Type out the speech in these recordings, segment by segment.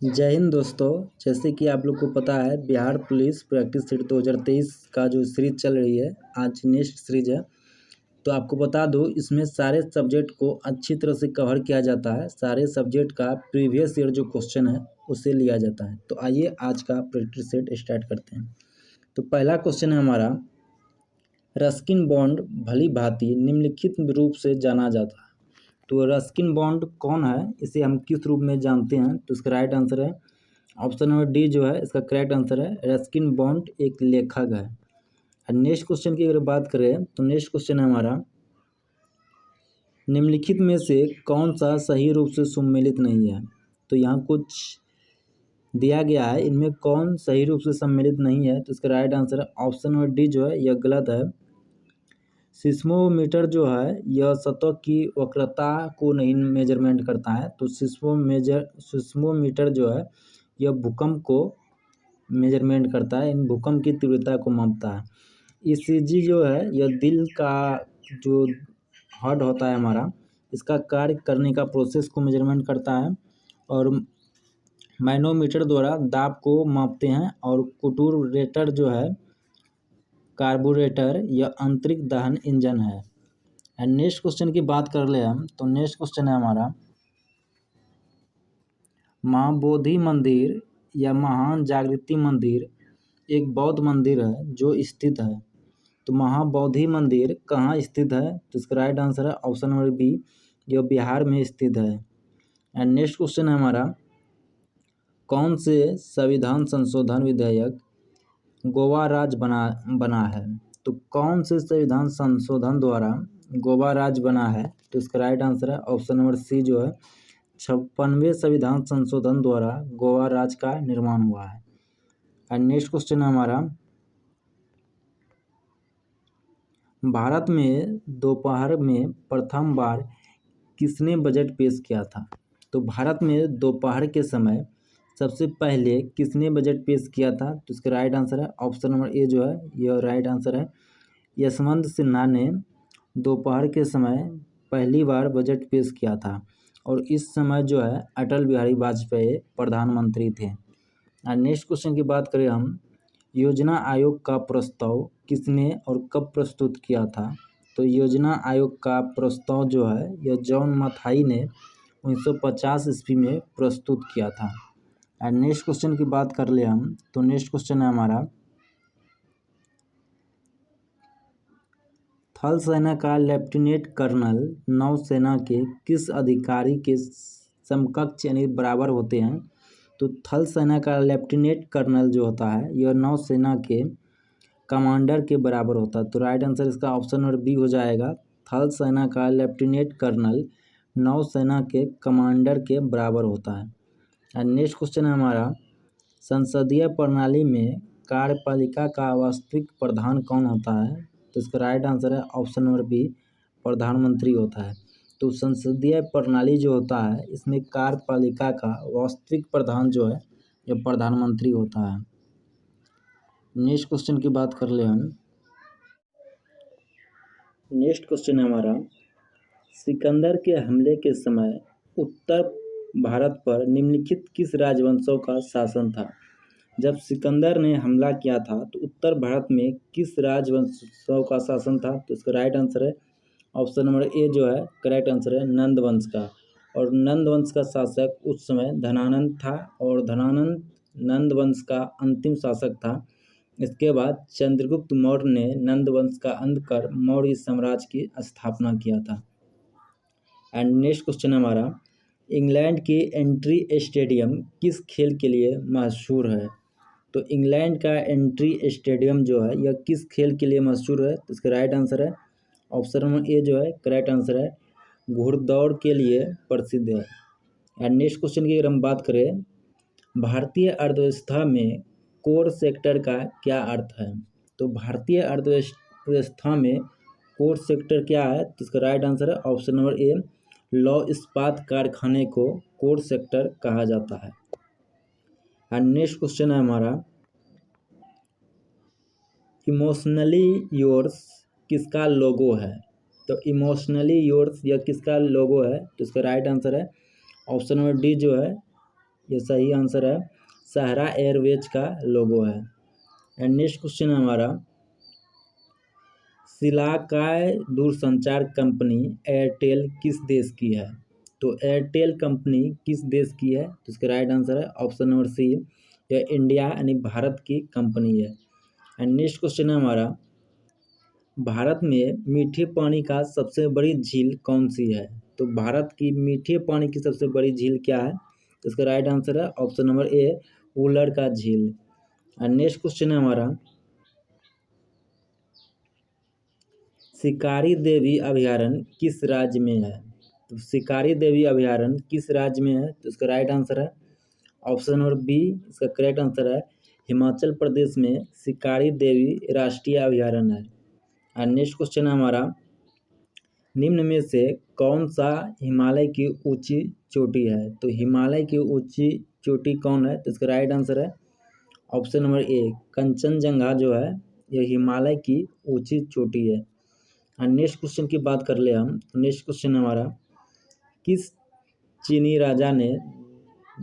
जय हिंद दोस्तों। जैसे कि आप लोग को पता है, बिहार पुलिस प्रैक्टिस सेट 2023 का जो सीरीज चल रही है, आज नेक्स्ट सीरीज है। तो आपको बता दूं, इसमें सारे सब्जेक्ट को अच्छी तरह से कवर किया जाता है। सारे सब्जेक्ट का प्रीवियस ईयर जो क्वेश्चन है उसे लिया जाता है। तो आइए आज का प्रैक्टिस सेट स्टार्ट करते हैं। तो पहला क्वेश्चन है हमारा, रस्किन बॉन्ड भली भांति निम्नलिखित रूप से जाना जाता है। तो रस्किन बॉन्ड कौन है, इसे हम किस रूप में जानते हैं? तो इसका राइट आंसर है ऑप्शन नंबर डी जो है इसका करेक्ट आंसर है। रस्किन बॉन्ड एक लेखक है। और नेक्स्ट क्वेश्चन की अगर बात करें तो नेक्स्ट क्वेश्चन है हमारा, निम्नलिखित में से कौन सा सही रूप से सम्मिलित नहीं है? तो यहाँ कुछ दिया गया है, इनमें कौन सही रूप से सम्मिलित नहीं है? तो इसका राइट आंसर है ऑप्शन नंबर डी जो है यह गलत है। सिस्मोमीटर जो है यह सतह की वक्रता को नहीं मेजरमेंट करता है। तो सिस्मोमीटर जो है यह भूकंप को मेजरमेंट करता है, इन भूकंप की तीव्रता को मापता है। ईसीजी जो है यह दिल का जो हार्ट होता है हमारा, इसका कार्य करने का प्रोसेस को मेजरमेंट करता है। और मैनोमीटर द्वारा दाब को मापते हैं। और कुटुरेटर जो है कार्बोरेटर यह आंतरिक दहन इंजन है। एंड नेक्स्ट क्वेश्चन की बात कर ले हम, तो नेक्स्ट क्वेश्चन है हमारा, महाबोधि मंदिर या महान जागृति मंदिर एक बौद्ध मंदिर है जो स्थित है। तो महाबोधि मंदिर कहाँ स्थित है? तो इसका राइट आंसर है ऑप्शन नंबर बी, यह बिहार में स्थित है। एंड नेक्स्ट क्वेश्चन है हमारा, कौन से संविधान संशोधन विधेयक गोवा राज्य बना है? तो कौन से संविधान संशोधन द्वारा गोवा राज्य बना है? तो इसका राइट आंसर है ऑप्शन नंबर सी जो है 56वें संविधान संशोधन द्वारा गोवा राज्य का निर्माण हुआ है। एंड नेक्स्ट क्वेश्चन है हमारा, भारत में दोपहर में प्रथम बार किसने बजट पेश किया था? तो भारत में दोपहर के समय सबसे पहले किसने बजट पेश किया था? तो इसका राइट आंसर है ऑप्शन नंबर ए जो है यह राइट आंसर है। यशवंत सिन्हा ने दोपहर के समय पहली बार बजट पेश किया था। और इस समय जो है अटल बिहारी वाजपेयी प्रधानमंत्री थे। और नेक्स्ट क्वेश्चन की बात करें हम, योजना आयोग का प्रस्ताव किसने और कब प्रस्तुत किया था? तो योजना आयोग का प्रस्ताव जो है यह जॉन मथाई ने 1950 ईस्वी में प्रस्तुत किया था। एंड नेक्स्ट क्वेश्चन की बात कर ले हम, तो नेक्स्ट क्वेश्चन है हमारा, थल सेना का लेफ्टिनेंट कर्नल नौसेना के किस अधिकारी के समकक्ष यानी बराबर होते हैं? तो थल सेना का लेफ्टिनेंट कर्नल जो होता है यह नौसेना के कमांडर के बराबर होता है। तो राइट आंसर इसका ऑप्शन नंबर बी हो जाएगा। थल सेना का लेफ्टिनेंट कर्नल नौसेना के कमांडर के बराबर होता है। और नेक्स्ट क्वेश्चन है हमारा, संसदीय प्रणाली में कार्यपालिका का वास्तविक प्रधान कौन होता है? तो इसका राइट आंसर है ऑप्शन नंबर बी, प्रधानमंत्री होता है। तो संसदीय प्रणाली जो होता है इसमें कार्यपालिका का वास्तविक प्रधान जो है यह प्रधानमंत्री होता है। नेक्स्ट क्वेश्चन की बात कर ले हम, नेक्स्ट क्वेश्चन है हमारा, सिकंदर के हमले के समय उत्तर भारत पर निम्नलिखित किस राजवंशों का शासन था? जब सिकंदर ने हमला किया था तो उत्तर भारत में किस राजवंशों का शासन था? तो इसका राइट आंसर है ऑप्शन नंबर ए जो है करेक्ट आंसर है नंद वंश का। और नंद वंश का शासक उस समय धनानंद था, और धनानंद नंद वंश का अंतिम शासक था। इसके बाद चंद्रगुप्त मौर्य ने नंद वंश का अंत कर मौर्य साम्राज्य की स्थापना किया था। एंड नेक्स्ट क्वेश्चन हमारा, इंग्लैंड की एंट्री स्टेडियम किस खेल के लिए मशहूर है? तो इंग्लैंड का एंट्री स्टेडियम जो है यह किस खेल के लिए मशहूर है? तो इसका राइट आंसर है ऑप्शन नंबर ए जो है करेक्ट आंसर है, घुड़दौड़ के लिए प्रसिद्ध है। एंड नेक्स्ट क्वेश्चन की अगर हम बात करें, भारतीय अर्थव्यवस्था में कोर सेक्टर का क्या अर्थ है? तो भारतीय अर्थव्यवस्था में कोर सेक्टर क्या है? तो इसका राइट आंसर है ऑप्शन नंबर ए, लौह इस्पात कारखाने को कोर सेक्टर कहा जाता है। एंड नेक्स्ट क्वेश्चन है हमारा, इमोशनली योर्स किसका लोगो है? तो इमोशनली योर्स यह किसका लोगो है? तो इसका राइट आंसर है ऑप्शन नंबर डी जो है ये सही आंसर है, सहारा एयरवेज का लोगो है। एंड नेक्स्ट क्वेश्चन है हमारा, शिलाकाय दूरसंचार कंपनी एयरटेल किस देश की है? तो एयरटेल कंपनी किस देश की है? तो इसका राइट आंसर है ऑप्शन नंबर सी, यह इंडिया यानी भारत की कंपनी है। एंड नेक्स्ट क्वेश्चन है हमारा, भारत में मीठे पानी का सबसे बड़ी झील कौन सी है? तो भारत की मीठे पानी की सबसे बड़ी झील क्या है? तो इसका राइट आंसर है ऑप्शन नंबर ए, उलर का झील। एंड नेक्स्ट क्वेश्चन है हमारा, शिकारी देवी अभयारण्य किस राज्य में है? तो शिकारी देवी अभयारण्य किस राज्य में है? तो इसका राइट आंसर है ऑप्शन नंबर बी, इसका करेक्ट आंसर है हिमाचल प्रदेश में शिकारी देवी राष्ट्रीय अभयारण्य है। और नेक्स्ट क्वेश्चन है हमारा, निम्न में से कौन सा हिमालय की ऊंची चोटी है? तो हिमालय की ऊंची चोटी कौन है? तो इसका राइट आंसर है ऑप्शन नंबर ए, कंचनजंगा जो है यह हिमालय की ऊंची चोटी है। और नेक्स्ट क्वेश्चन की बात कर ले हम, नेक्स्ट क्वेश्चन हमारा, किस चीनी राजा ने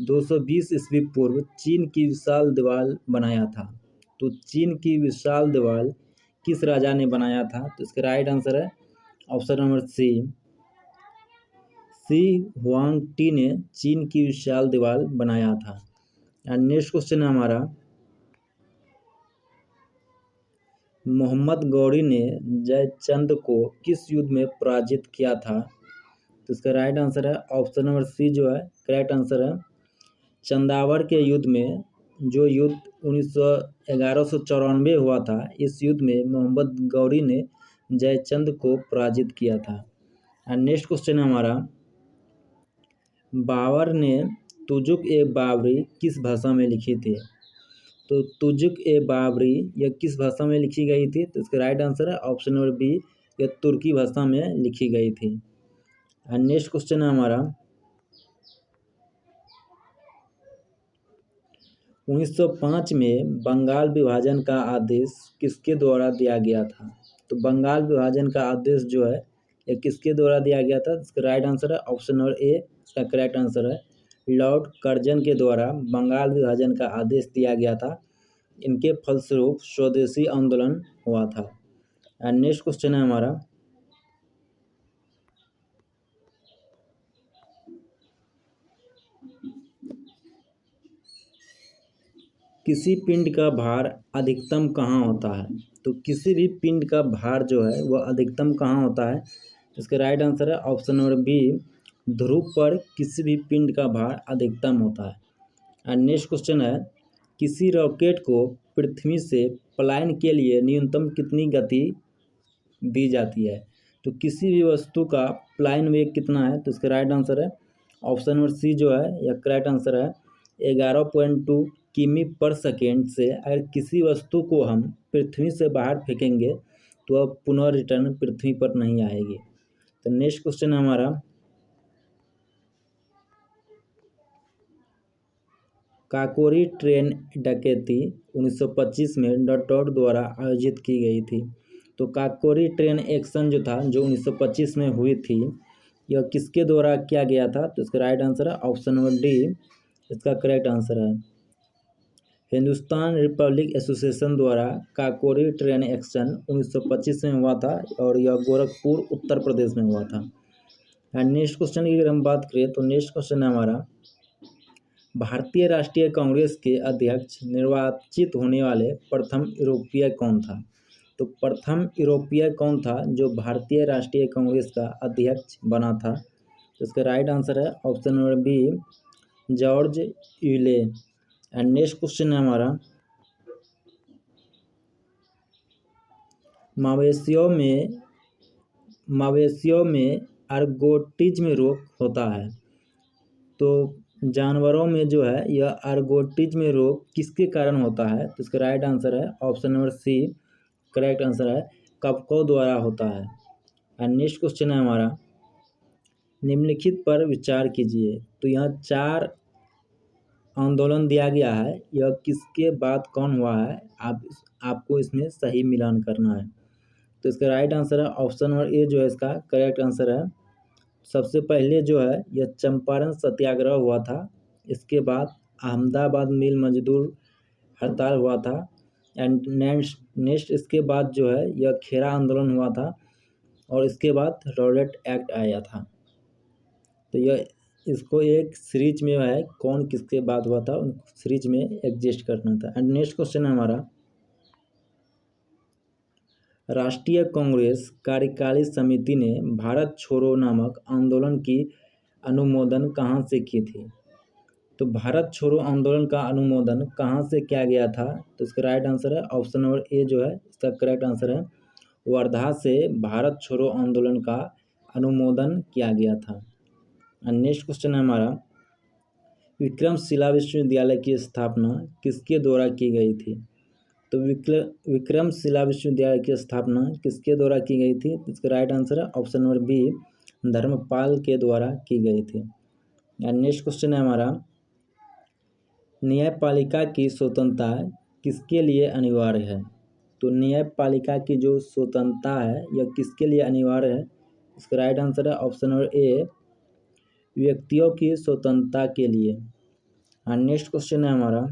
220 ईस्वी पूर्व चीन की विशाल दीवार बनाया था? तो चीन की विशाल दीवार किस राजा ने बनाया था? तो इसका राइट आंसर है ऑप्शन नंबर सी, शी हुआंगटी ने चीन की विशाल दीवार बनाया था। एंड नेक्स्ट क्वेश्चन है हमारा, मोहम्मद गौरी ने जयचंद को किस युद्ध में पराजित किया था? तो इसका राइट आंसर है ऑप्शन नंबर सी जो है करेक्ट आंसर है, चंदावर के युद्ध में, जो युद्ध 1194 हुआ था। इस युद्ध में मोहम्मद गौरी ने जयचंद को पराजित किया था। एंड नेक्स्ट क्वेश्चन है हमारा, बाबर ने तुजुक ए बाबरी किस भाषा में लिखी थी? तो तुजुक ए बाबरी यह किस भाषा में लिखी गई थी? तो इसका राइट आंसर है ऑप्शन नंबर बी, यह तुर्की भाषा में लिखी गई थी। एंड नेक्स्ट क्वेश्चन है हमारा, 1905 में बंगाल विभाजन का आदेश किसके द्वारा दिया गया था? तो बंगाल विभाजन का आदेश जो है ये किसके द्वारा दिया गया था? इसका राइट आंसर है ऑप्शन नंबर ए, इसका करेक्ट आंसर है लॉर्ड कर्जन के द्वारा बंगाल विभाजन का आदेश दिया गया था। इनके फलस्वरूप स्वदेशी आंदोलन हुआ था। एंड नेक्स्ट क्वेश्चन है हमारा, किसी पिंड का भार अधिकतम कहाँ होता है? तो किसी भी पिंड का भार जो है वह अधिकतम कहाँ होता है? इसका राइट आंसर है ऑप्शन नंबर बी, ध्रुव पर किसी भी पिंड का भार अधिकतम होता है। एंड नेक्स्ट क्वेश्चन है, किसी रॉकेट को पृथ्वी से पलायन के लिए न्यूनतम कितनी गति दी जाती है? तो किसी भी वस्तु का पलायन वेग कितना है? तो इसका राइट आंसर है ऑप्शन नंबर सी जो है यह करेक्ट आंसर है 11.2 किमी पर सेकेंड से अगर किसी वस्तु को हम पृथ्वी से बाहर फेंकेंगे तो वह पुनः रिटर्न पृथ्वी पर नहीं आएगी। तो नेक्स्ट क्वेश्चन हमारा, काकोरी ट्रेन डकैती 1925 में डॉट द्वारा आयोजित की गई थी। तो काकोरी ट्रेन एक्शन जो था जो 1925 में हुई थी यह किसके द्वारा किया गया था? तो इसका राइट आंसर है ऑप्शन नंबर डी, इसका करेक्ट आंसर है हिंदुस्तान रिपब्लिक एसोसिएशन द्वारा काकोरी ट्रेन एक्शन 1925 में हुआ था और यह गोरखपुर उत्तर प्रदेश में हुआ था। एंड नेक्स्ट क्वेश्चन की अगर हम बात करें तो नेक्स्ट क्वेश्चन है हमारा, भारतीय राष्ट्रीय कांग्रेस के अध्यक्ष निर्वाचित होने वाले प्रथम यूरोपीय कौन था? तो प्रथम यूरोपीय कौन था जो भारतीय राष्ट्रीय कांग्रेस का अध्यक्ष बना था? तो इसका राइट आंसर है option number B, George Yule. And next question है हमारा, मवेशियों में आर्गोटिज्म रोग होता है। तो जानवरों में जो है यह आर्गोटिज्म रोग किसके कारण होता है? तो इसका राइट आंसर है option number C, correct answer है कवकों द्वारा होता है। एंड नेक्स्ट क्वेश्चन है हमारा, निम्नलिखित पर विचार कीजिए। तो यहाँ 4 आंदोलन दिया गया है, यह किसके बाद कौन हुआ है? आपको इसमें सही मिलान करना है। तो इसका राइट आंसर है ऑप्शन नंबर ए जो है इसका करेक्ट आंसर है। सबसे पहले जो है यह चंपारण सत्याग्रह हुआ था, इसके बाद अहमदाबाद मिल मजदूर हड़ताल हुआ था। एंड नेक्स्ट इसके बाद जो है यह खेरा आंदोलन हुआ था और इसके बाद रॉलेट एक्ट आया था। तो यह इसको एक सीरीज में है कौन किसके बाद हुआ था उन सीरीज में एडजस्ट करना था। एंड नेक्स्ट क्वेश्चन है हमारा, राष्ट्रीय कांग्रेस कार्यकारी समिति ने भारत छोड़ो नामक आंदोलन की अनुमोदन कहाँ से की थी? तो भारत छोड़ो आंदोलन का अनुमोदन कहाँ से किया गया था? तो इसका राइट आंसर है ऑप्शन नंबर ए जो है इसका करेक्ट आंसर है, वर्धा से भारत छोड़ो आंदोलन का अनुमोदन किया गया था। नेक्स्ट क्वेश्चन है हमारा, विक्रमशिला विश्वविद्यालय की स्थापना किसके द्वारा की गई थी? तो विक्रमशिला विश्वविद्यालय की स्थापना किसके द्वारा की गई थी? इसका राइट आंसर है ऑप्शन नंबर बी, धर्मपाल के द्वारा की गई थी। नेक्स्ट क्वेश्चन है हमारा, न्यायपालिका की स्वतंत्रता किसके लिए अनिवार्य है? तो न्यायपालिका की जो स्वतंत्रता है यह किसके लिए अनिवार्य है? इसका राइट आंसर है ऑप्शन नंबर ए, व्यक्तियों की स्वतंत्रता के लिए। नेक्स्ट क्वेश्चन है हमारा,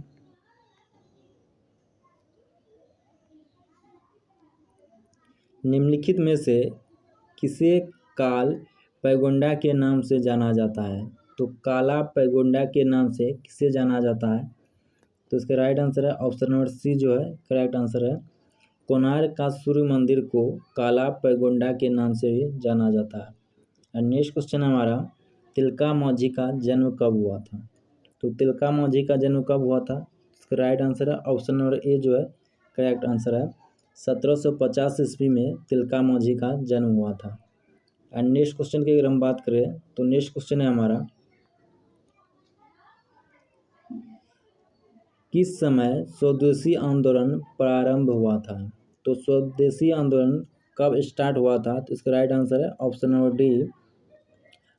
निम्नलिखित में से किसे काल पैगोंडा के नाम से जाना जाता है? तो काला पैगोंडा के नाम से किसे जाना जाता है? तो इसका राइट आंसर है ऑप्शन नंबर सी जो है करेक्ट आंसर है, कोणार्क का सूर्य मंदिर को काला पैगोंडा के नाम से भी जाना जाता है। नेक्स्ट क्वेश्चन हमारा, तिलका मांझी का जन्म कब हुआ था? तो तिलका मांझी का जन्म कब हुआ था? इसका राइट आंसर है ऑप्शन नंबर ए जो है करेक्ट आंसर है, 1750 ईस्वी में तिलका मांझी का जन्म हुआ था। एंड नेक्स्ट क्वेश्चन की अगर हम बात करें तो नेक्स्ट क्वेश्चन है हमारा, किस समय स्वदेशी आंदोलन प्रारंभ हुआ था? तो स्वदेशी आंदोलन कब स्टार्ट हुआ था? तो इसका राइट आंसर है ऑप्शन नंबर डी,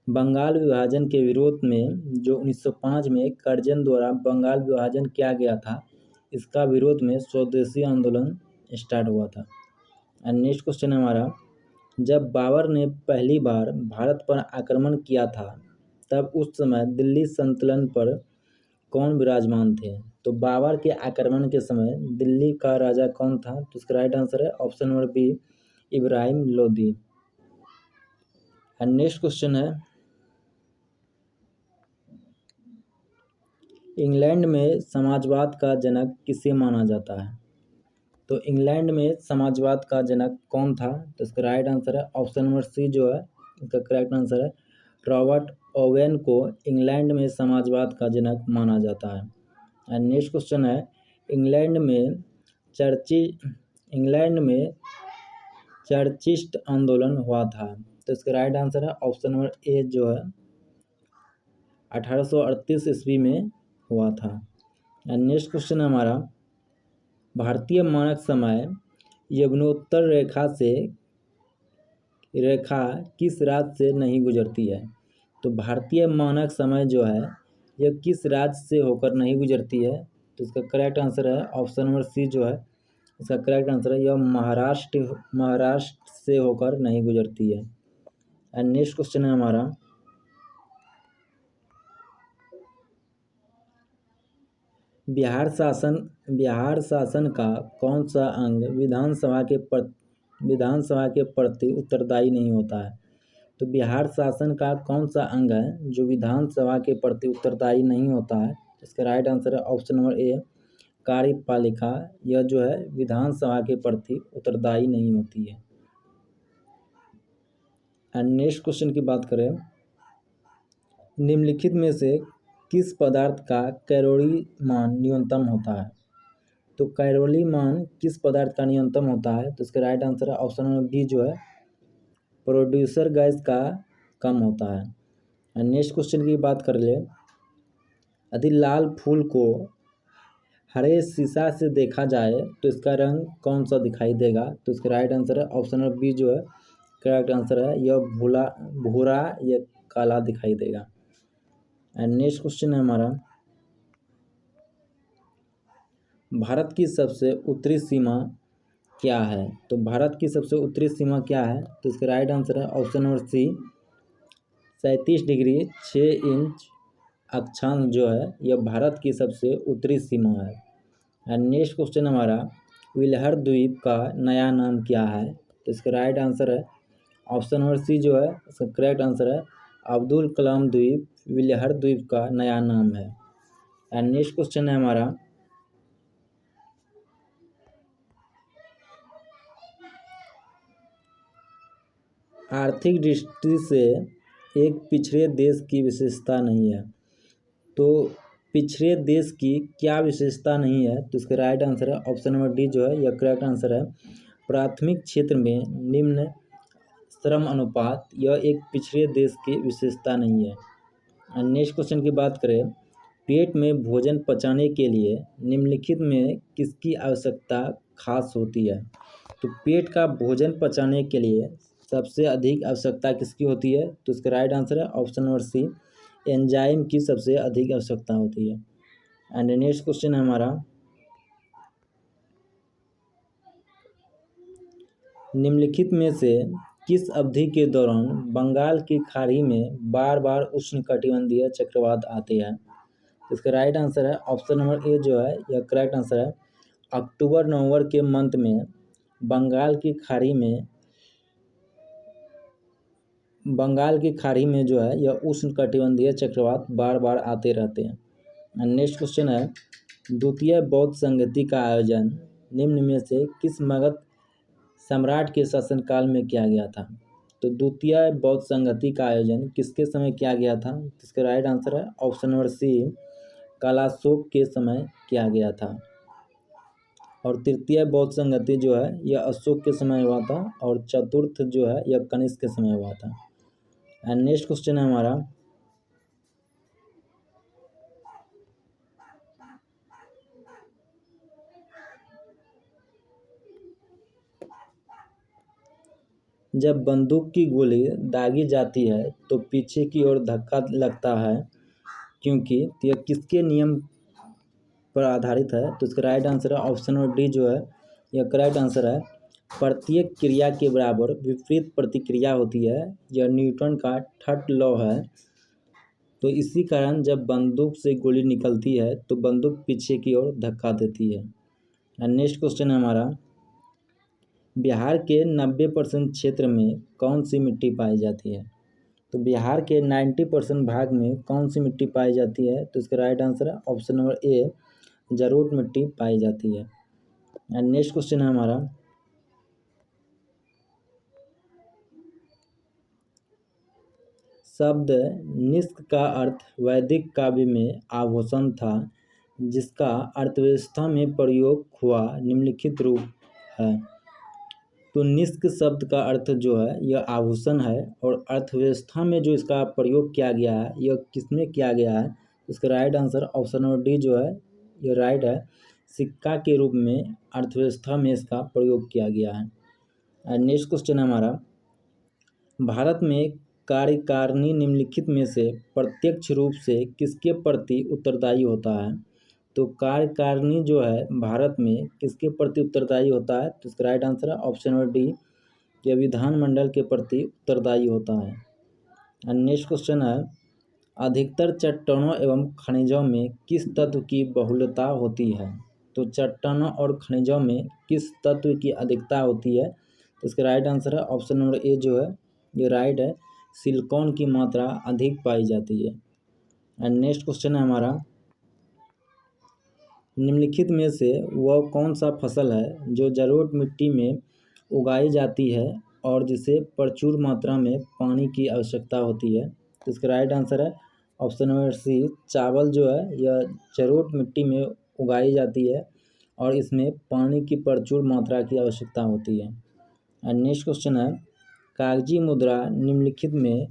बंगाल विभाजन के विरोध में जो 1905 में कर्जन द्वारा बंगाल विभाजन किया गया था, इसका विरोध में स्वदेशी आंदोलन स्टार्ट हुआ था। एंड नेक्स्ट क्वेश्चन है हमारा, जब बाबर ने पहली बार भारत पर आक्रमण किया था तब उस समय दिल्ली संतुलन पर कौन विराजमान थे? तो बाबर के आक्रमण के समय दिल्ली का राजा कौन था? तो इसका राइट आंसर है option number B, Ibrahim Lodi. And next question है, इंग्लैंड में समाजवाद का जनक किसे माना जाता है? तो इंग्लैंड में समाजवाद का जनक कौन था? तो इसका राइट आंसर है ऑप्शन नंबर सी जो है इसका करेक्ट आंसर है, रॉबर्ट ओवेन को इंग्लैंड में समाजवाद का जनक माना जाता है। एंड नेक्स्ट क्वेश्चन है, इंग्लैंड में चर्चिस्ट आंदोलन हुआ था, तो इसका राइट आंसर है ऑप्शन नंबर ए जो है 1838 ईस्वी में हुआ था। एंड नेक्स्ट क्वेश्चन है हमारा, भारतीय मानक समय यमुनोत्तर रेखा किस राज्य से नहीं गुजरती है? तो भारतीय मानक समय जो है यह किस राज्य से होकर नहीं गुजरती है? तो इसका करेक्ट आंसर है ऑप्शन नंबर सी जो है इसका करेक्ट आंसर है, यह महाराष्ट्र से होकर नहीं गुजरती है। एंड नेक्स्ट क्वेश्चन है हमारा, बिहार शासन का कौन सा अंग विधानसभा के प्रति उत्तरदायी नहीं होता है? तो बिहार शासन का कौन सा अंग है जो विधानसभा के प्रति उत्तरदायी नहीं होता है? इसका राइट आंसर है ऑप्शन नंबर ए, कार्यपालिका। यह जो है विधानसभा के प्रति उत्तरदायी नहीं होती है। एंड नेक्स्ट क्वेश्चन की बात करें, निम्नलिखित में से किस पदार्थ का कैलोरी मान न्यूनतम होता है? तो कैलोरी मान किस पदार्थ का न्यूनतम होता है? तो इसका राइट आंसर है ऑप्शन नंबर बी जो है प्रोड्यूसर गैस का कम होता है। एंड नेक्स्ट क्वेश्चन की बात कर ले, यदि लाल फूल को हरे शीशा से देखा जाए तो इसका रंग कौन सा दिखाई देगा? तो इसका राइट आंसर है ऑप्शन नंबर बी जो है करेक्ट आंसर है, यह भूरा या काला दिखाई देगा। एंड नेक्स्ट क्वेश्चन है हमारा, भारत की सबसे उत्तरी सीमा क्या है? तो भारत की सबसे उत्तरी सीमा क्या है? तो इसका राइट आंसर है option number C, 37 degree 6 inch अक्षांश जो है यह भारत की सबसे उत्तरी सीमा है। एंड नेक्स्ट क्वेश्चन हमारा, विलहर द्वीप का नया नाम क्या है? तो इसका राइट आंसर है ऑप्शन नंबर सी जो है इसका करेक्ट आंसर है अब्दुल कलाम द्वीप विलहर द्वीप का नया नाम है। एंड नेक्स्ट क्वेश्चन है हमारा, आर्थिक दृष्टि से एक पिछड़े देश की विशेषता नहीं है। तो पिछड़े देश की क्या विशेषता नहीं है? तो इसका राइट आंसर है ऑप्शन नंबर डी जो है यह करेक्ट आंसर है प्राथमिक क्षेत्र में निम्न श्रम अनुपात, यह एक पिछड़े देश की विशेषता नहीं है। नेक्स्ट क्वेश्चन की बात करें, पेट में भोजन पचाने के लिए निम्नलिखित में किसकी आवश्यकता खास होती है? तो पेट का भोजन पचाने के लिए सबसे अधिक आवश्यकता किसकी होती है? तो इसका राइट आंसर है ऑप्शन नंबर सी एंजाइम की सबसे अधिक आवश्यकता होती है। एंड नेक्स्ट क्वेश्चन है हमारा, निम्नलिखित में से किस अवधि के दौरान बंगाल की खाड़ी में बार बार उष्णकटिबंधीय चक्रवात आते हैं? इसका राइट आंसर है ऑप्शन नंबर ए जो है यह करेक्ट आंसर है अक्टूबर नवंबर के मंथ में बंगाल की खाड़ी में जो है यह उष्णकटिबंधीय चक्रवात बार बार आते रहते हैं। नेक्स्ट क्वेश्चन है, द्वितीय बौद्ध संगति का आयोजन निम्न में से किस मगध सम्राट के शासनकाल में किया गया था? तो द्वितीय बौद्ध संगति का आयोजन किसके समय किया गया था? इसका राइट आंसर है ऑप्शन नंबर सी कालाशोक के समय किया गया था। और तृतीय बौद्ध संगति जो है यह अशोक के समय हुआ था और चतुर्थ जो है यह कनिष्क के समय हुआ था। एंड नेक्स्ट क्वेश्चन है हमारा, जब बंदूक की गोली दागी जाती है तो पीछे की ओर धक्का लगता है क्योंकि यह किसके नियम पर आधारित है? तो इसका राइट आंसर है ऑप्शन नंबर डी जो है यह करेक्ट आंसर है प्रत्येक क्रिया के बराबर विपरीत प्रतिक्रिया होती है, यह न्यूटन का थर्ड लॉ है। तो इसी कारण जब बंदूक से गोली निकलती है तो बंदूक पीछे की ओर धक्का देती है। एंड नेक्स्ट क्वेश्चन है हमारा, बिहार के 90% क्षेत्र में कौन सी मिट्टी पाई जाती है? तो बिहार के 90% भाग में कौन सी मिट्टी पाई जाती है? तो इसका राइट आंसर है ऑप्शन नंबर ए जलोढ़ मिट्टी पाई जाती है। एंड नेक्स्ट क्वेश्चन है हमारा, शब्द निष्क का अर्थ वैदिक काव्य में आभूषण था जिसका अर्थव्यवस्था में प्रयोग हुआ निम्नलिखित रूप है। तो निष्क शब्द का अर्थ जो है यह आभूषण है और अर्थव्यवस्था में जो इसका प्रयोग किया गया है यह किसमें किया गया है? इसका right answer option number D जो है यह राइट है सिक्का के रूप में अर्थव्यवस्था में इसका प्रयोग किया गया है। नेक्स्ट क्वेश्चन है हमारा, भारत में कार्यकारिणी निम्नलिखित में से प्रत्यक्ष रूप से किसके प्रति उत्तरदायी होता है? तो कार्यकारिणी जो है भारत में किसके प्रति उत्तरदायी होता है? तो इसका राइट आंसर है ऑप्शन नंबर डी यह विधानमंडल के प्रति उत्तरदायी होता है। एंड नेक्स्ट क्वेश्चन है, अधिकतर चट्टानों एवं खनिजों में किस तत्व की बहुलता होती है? तो चट्टानों और खनिजों में किस तत्व की अधिकता होती है? तो इसका राइट आंसर है ऑप्शन नंबर ए जो है ये राइट है सिलिकॉन की मात्रा अधिक पाई जाती है। एंड नेक्स्ट क्वेश्चन है हमारा, निम्नलिखित में से वह कौन सा फसल है जो जलोढ़ मिट्टी में उगाई जाती है और जिसे प्रचुर मात्रा में पानी की आवश्यकता होती है? तो इसका राइट आंसर है ऑप्शन नंबर सी चावल जो है यह जलोढ़ मिट्टी में उगाई जाती है और इसमें पानी की प्रचुर मात्रा की आवश्यकता होती है। एंड नेक्स्ट क्वेश्चन है, कागजी मुद्रा निम्नलिखित में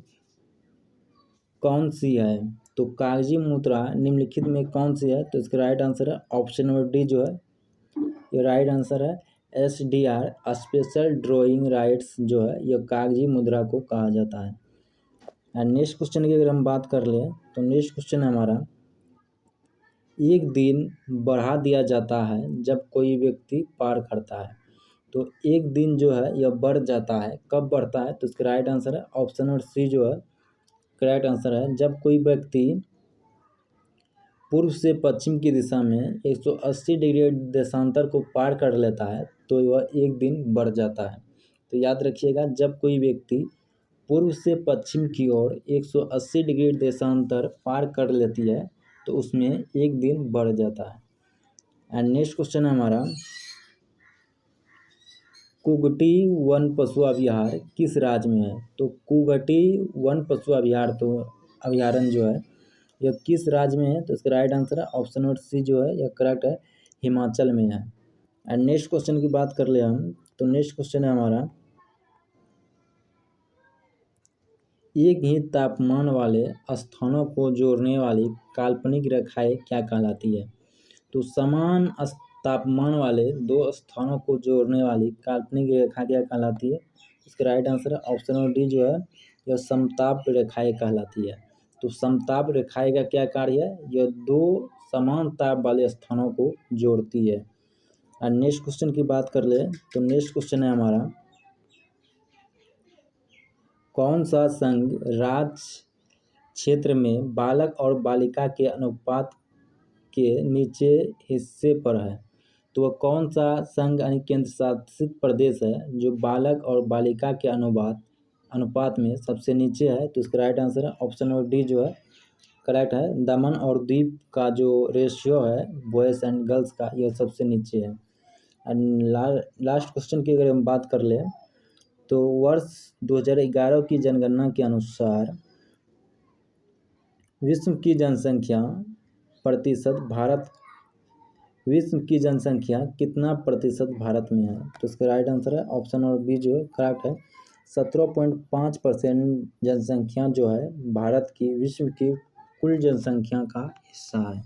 कौन सी है? तो कागजी मुद्रा निम्नलिखित में कौन सी है? तो इसका राइट आंसर है ऑप्शन नंबर डी जो है ये राइट आंसर है SDR स्पेशल ड्राइंग राइट्स जो है यह कागजी मुद्रा को कहा जाता है। एंड नेक्स्ट क्वेश्चन की अगर हम बात कर लें तो नेक्स्ट क्वेश्चन है हमारा, एक दिन बढ़ा दिया जाता है जब कोई व्यक्ति पार करता है। तो एक दिन जो है यह बढ़ जाता है, कब बढ़ता है? तो इसका राइट आंसर है ऑप्शन नंबर सी जो है करेक्ट आंसर है जब कोई व्यक्ति पूर्व से पश्चिम की दिशा में 180 डिग्री देशांतर को पार कर लेता है तो वह एक दिन बढ़ जाता है। तो याद रखिएगा, जब कोई व्यक्ति पूर्व से पश्चिम की ओर 180 डिग्री देशांतर पार कर लेती है तो उसमें एक दिन बढ़ जाता है। एंड नेक्स्ट क्वेश्चन है हमारा, कुगटी वन पशु अभयारण्य किस राज्य में है? तो कुगटी वन पशु अभयारण्य जो है यह किस राज्य में है? तो इसका राइट आंसर है ऑप्शन नंबर सी जो है यह करेक्ट है, हिमाचल में है। एंड नेक्स्ट क्वेश्चन की बात कर ले हम, तो नेक्स्ट क्वेश्चन है हमारा, एक ही तापमान वाले स्थानों को जोड़ने वाली काल्पनिक रेखाएं क्या कहलाती है? तो समान तापमान वाले दो स्थानों को जोड़ने वाली काल्पनिक रेखा क्या कहलाती है? इसका राइट आंसर है ऑप्शन नंबर डी जो है यह समताप रेखाएं कहलाती है। तो समताप रेखाएं का क्या कार्य है? यह दो समान ताप वाले स्थानों को जोड़ती है। और नेक्स्ट क्वेश्चन की बात कर ले, तो नेक्स्ट क्वेश्चन है हमारा, कौन सा संघ राज्य क्षेत्र में बालक और बालिका के अनुपात के नीचे हिस्से पर है? तो वह कौन सा संघ यानी केंद्र शासित प्रदेश है जो बालक और बालिका के अनुपात में सबसे नीचे है? तो इसका राइट आंसर है ऑप्शन नंबर डी जो है करेक्ट है, दमन और दीव का जो रेशियो है बॉयज़ एंड गर्ल्स का यह सबसे नीचे है। एंड लास्ट क्वेश्चन की अगर हम बात कर ले, तो वर्ष 2011 की जनगणना के अनुसार विश्व की जनसंख्या कितना प्रतिशत भारत में है? तो इसका राइट आंसर है ऑप्शन नंबर बी जो है करेक्ट है, 17.5% जनसंख्या जो है भारत की विश्व की कुल जनसंख्या का हिस्सा है।